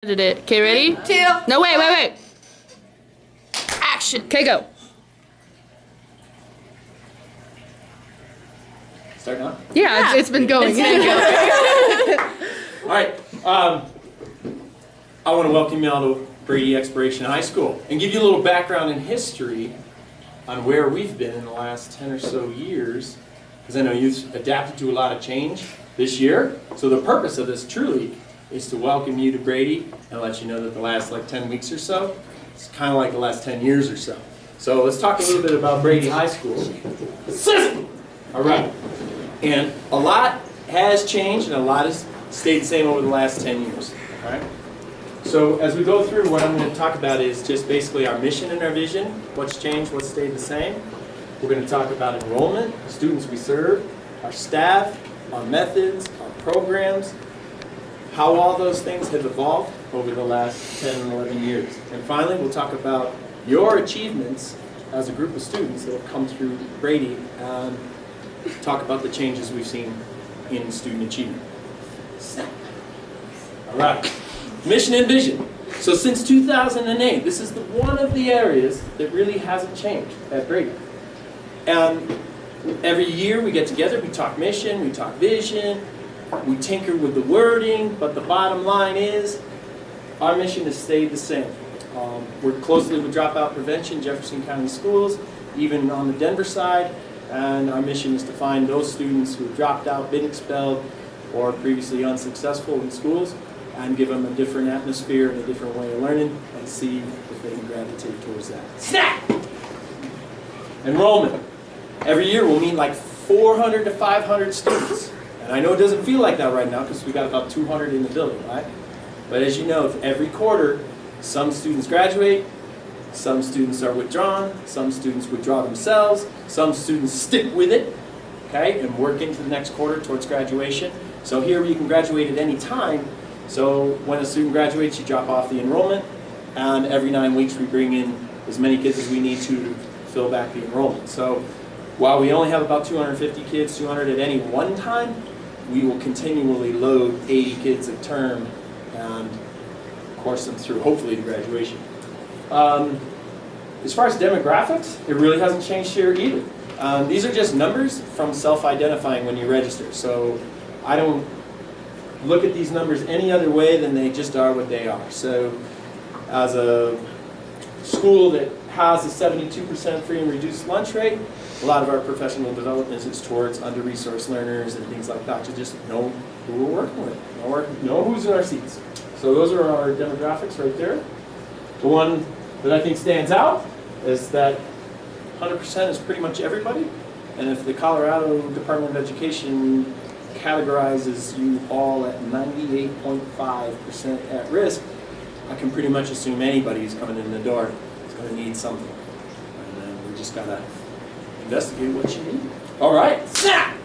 Did it. Okay, ready? 2. No, wait. Action. Okay, go. Start now? Yeah. It's been going. All right. I want to welcome you all to Brady Exploration High School and give you a little background and history on where we've been in the last 10 or so years, because I know you've adapted to a lot of change this year. So the purpose of this truly is to welcome you to Brady and let you know that the last 10 weeks or so, it's kind of like the last 10 years or so. So let's talk a little bit about Brady High School. All right. And a lot has changed and a lot has stayed the same over the last 10 years. All right? So as we go through, what I'm going to talk about is just basically our mission and our vision, what's changed, what's stayed the same. We're going to talk about enrollment, the students we serve, our staff, our methods, our programs, how all those things have evolved over the last 10 and 11 years. And finally, we'll talk about your achievements as a group of students that have come through Brady and talk about the changes we've seen in student achievement. All right. Mission and vision. So since 2008, this is one of the areas that really hasn't changed at Brady. And every year we get together, we talk mission, we talk vision, we tinker with the wording, but the bottom line is our mission has stayed the same. We're closely with dropout prevention, Jefferson County Schools, even on the Denver side, and our mission is to find those students who have dropped out, been expelled, or previously unsuccessful in schools, and give them a different atmosphere and a different way of learning, and see if they can gravitate towards that. Snap! Enrollment. Every year we'll meet like 400 to 500 students. And I know it doesn't feel like that right now because we got about 200 in the building, right? But as you know, every quarter, some students graduate, some students are withdrawn, some students withdraw themselves, some students stick with it, okay, and work into the next quarter towards graduation. So here you can graduate at any time. So when a student graduates, you drop off the enrollment, and every 9 weeks we bring in as many kids as we need to fill back the enrollment. So while we only have about 250 kids, 200 at any one time, we will continually load 80 kids a term and course them through, hopefully, to graduation. As far as demographics, it really hasn't changed here either. These are just numbers from self-identifying when you register. So I don't look at these numbers any other way than they just are what they are. So as a school that has a 72% free and reduced lunch rate, a lot of our professional development is towards under-resourced learners and things like that to just know who we're working with, know who's in our seats. So those are our demographics right there. The one that I think stands out is that 100% is pretty much everybody. And if the Colorado Department of Education categorizes you all at 98.5% at risk, I can pretty much assume anybody who's coming in the door is going to need something. And then we just got to investigate what you need. All right, snap!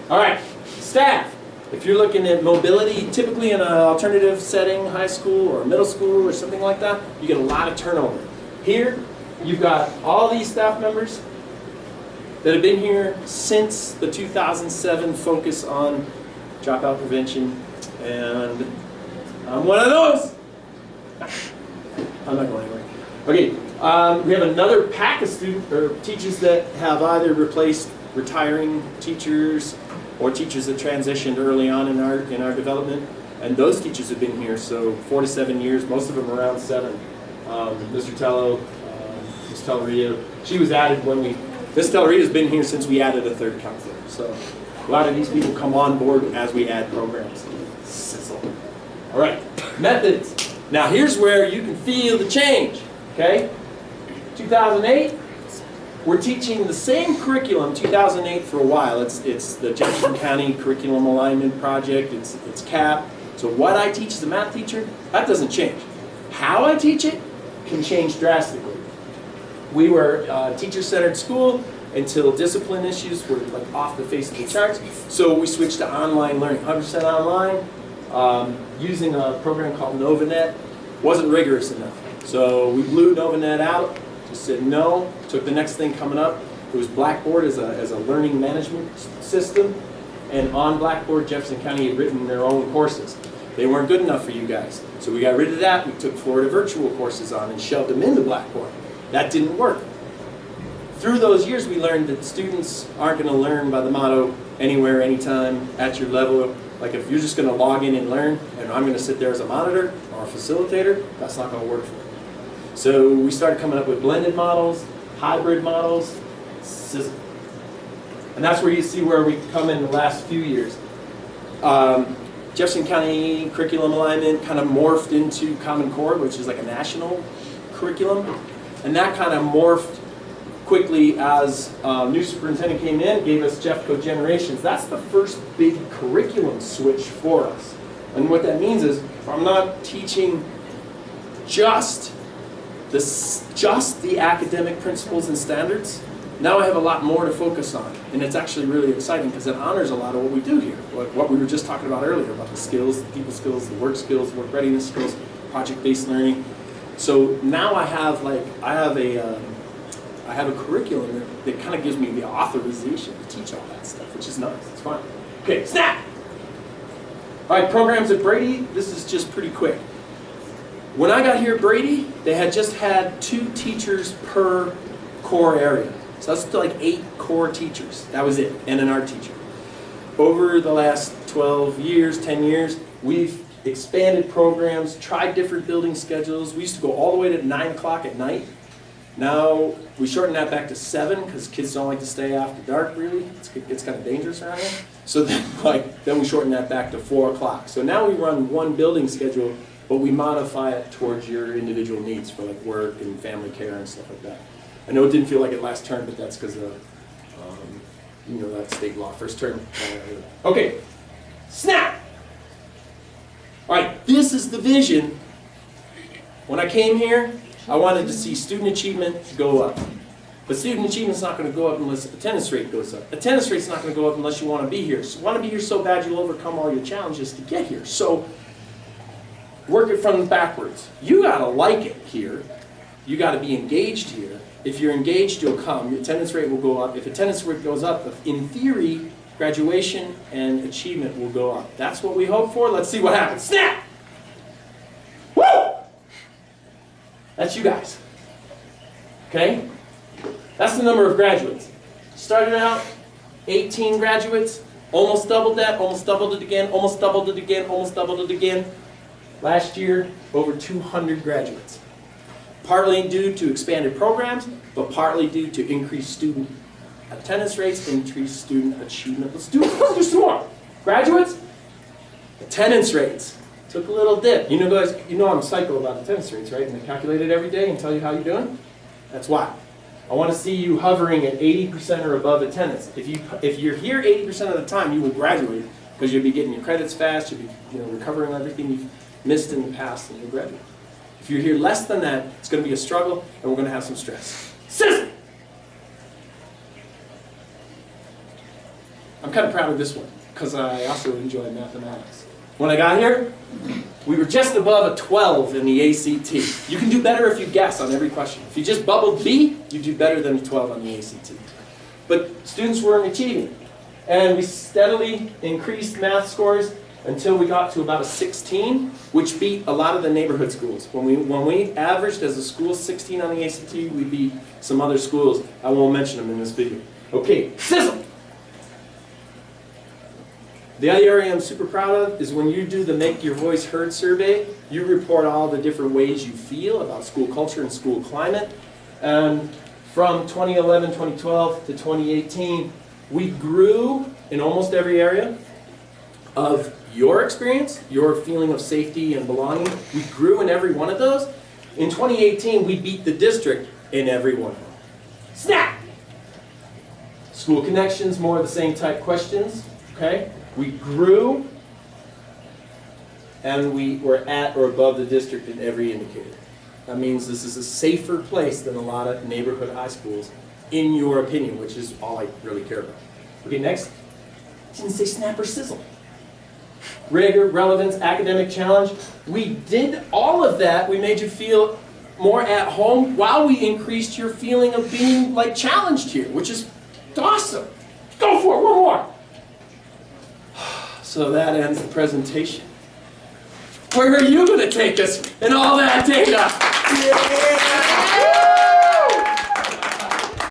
All right, staff. If you're looking at mobility, typically in an alternative setting, high school or middle school or something like that, you get a lot of turnover. Here, you've got all these staff members that have been here since the 2007 focus on dropout prevention, and I'm one of those. I'm not going anywhere. Okay, we have another pack of teachers that have either replaced retiring teachers or teachers that transitioned early on in our development, and those teachers have been here so 4 to 7 years, most of them around 7. Mr. Tello, Ms. Tellerito, she was added when Ms. Tellerito's been here since we added a third counselor. So a lot of these people come on board as we add programs. Sizzle. All right, methods. Now here's where you can feel the change, okay? 2008, we're teaching the same curriculum 2008 for a while. It's the Jefferson County Curriculum Alignment Project, it's CAP. So what I teach as a math teacher, that doesn't change. How I teach it can change drastically. We were a teacher-centered school until discipline issues were like off the face of the charts. So we switched to online learning, 100% online, using a program called NovaNet. Wasn't rigorous enough. So we blew NovaNet out, just said no, took the next thing coming up. It was Blackboard as a learning management system. And on Blackboard, Jefferson County had written their own courses. They weren't good enough for you guys. So we got rid of that. We took Florida virtual courses on and shoved them into Blackboard. That didn't work. Through those years, we learned that students aren't going to learn by the motto, anywhere, anytime, at your level. Like if you're just going to log in and learn, and I'm going to sit there as a monitor or a facilitator, that's not going to work for me. So we started coming up with blended models, hybrid models, and that's where you see where we come in the last few years. Jefferson County curriculum alignment kind of morphed into Common Core, which is like a national curriculum. And that kind of morphed quickly as new superintendent came in, gave us Jeffco Generations. That's the first big curriculum switch for us. And what that means is I'm not teaching just the academic principles and standards. Now I have a lot more to focus on, and it's actually really exciting because it honors a lot of what we do here. What we were just talking about earlier about the skills, the people skills, the work readiness skills, project-based learning. So now I have a curriculum that kind of gives me the authorization to teach all that stuff, which is nice. It's fun. Okay, snap. All right, programs at Brady. This is just pretty quick. When I got here at Brady, they had just had 2 teachers per core area. So that's like 8 core teachers. That was it, and an art teacher. Over the last 12 years, 10 years, we've expanded programs, tried different building schedules. We used to go all the way to 9 o'clock at night. Now we shortened that back to 7 because kids don't like to stay after dark, really. It's kind of dangerous around here. So then we shortened that back to 4 o'clock. So now we run one building schedule, but we modify it towards your individual needs for like work and family care and stuff like that. I know it didn't feel like it last term, but that's because of that state law. First term. Okay, snap! All right, this is the vision. When I came here, I wanted to see student achievement go up. But student achievement's not going to go up unless attendance rate goes up. Attendance rate's not going to go up unless you want to be here. So you want to be here so bad you'll overcome all your challenges to get here. So work it from backwards. You got to like it here. You got to be engaged here. If you're engaged, you'll come. Your attendance rate will go up. If attendance rate goes up, in theory, graduation and achievement will go up. That's what we hope for. Let's see what happens. Snap! Woo! That's you guys. Okay? That's the number of graduates. Started out, 18 graduates, almost doubled that, almost doubled it again, almost doubled it again, almost doubled it again. Last year, over 200 graduates. Partly due to expanded programs, but partly due to increased student attendance rates, increased student achievement. Let's do some more. Graduates, attendance rates. Took a little dip. You know, guys, you know I'm psycho about attendance rates, right? And they calculate it every day and tell you how you're doing. That's why. I want to see you hovering at 80% or above attendance. If you're here 80% of the time, you will graduate because you'll be getting your credits fast. You'll be recovering everything you've missed in the past, and you'll graduate. If you're here less than that, it's going to be a struggle, and we're going to have some stress. Sizzle! I'm kind of proud of this one because I also enjoy mathematics. When I got here, we were just above a 12 in the ACT. You can do better if you guess on every question. If you just bubbled B, you do better than a 12 on the ACT. But students weren't achieving. And we steadily increased math scores until we got to about a 16, which beat a lot of the neighborhood schools. When we averaged as a school 16 on the ACT, we beat some other schools. I won't mention them in this video. Okay, sizzle! The other area I'm super proud of is when you do the Make Your Voice Heard survey, you report all the different ways you feel about school culture and school climate. And from 2011, 2012 to 2018, we grew in almost every area of your experience, your feeling of safety and belonging. We grew in every one of those. In 2018, we beat the district in every one of them. Snap! School connections, more of the same type questions, okay? We grew, and we were at or above the district in every indicator. That means this is a safer place than a lot of neighborhood high schools, in your opinion, which is all I really care about. Okay, next. Didn't say snap or sizzle. Rigor, relevance, academic challenge. We did all of that. We made you feel more at home while we increased your feeling of being like challenged here, which is awesome. Go for it, one more. So that ends the presentation. Where are you going to take us and all that data? Yeah.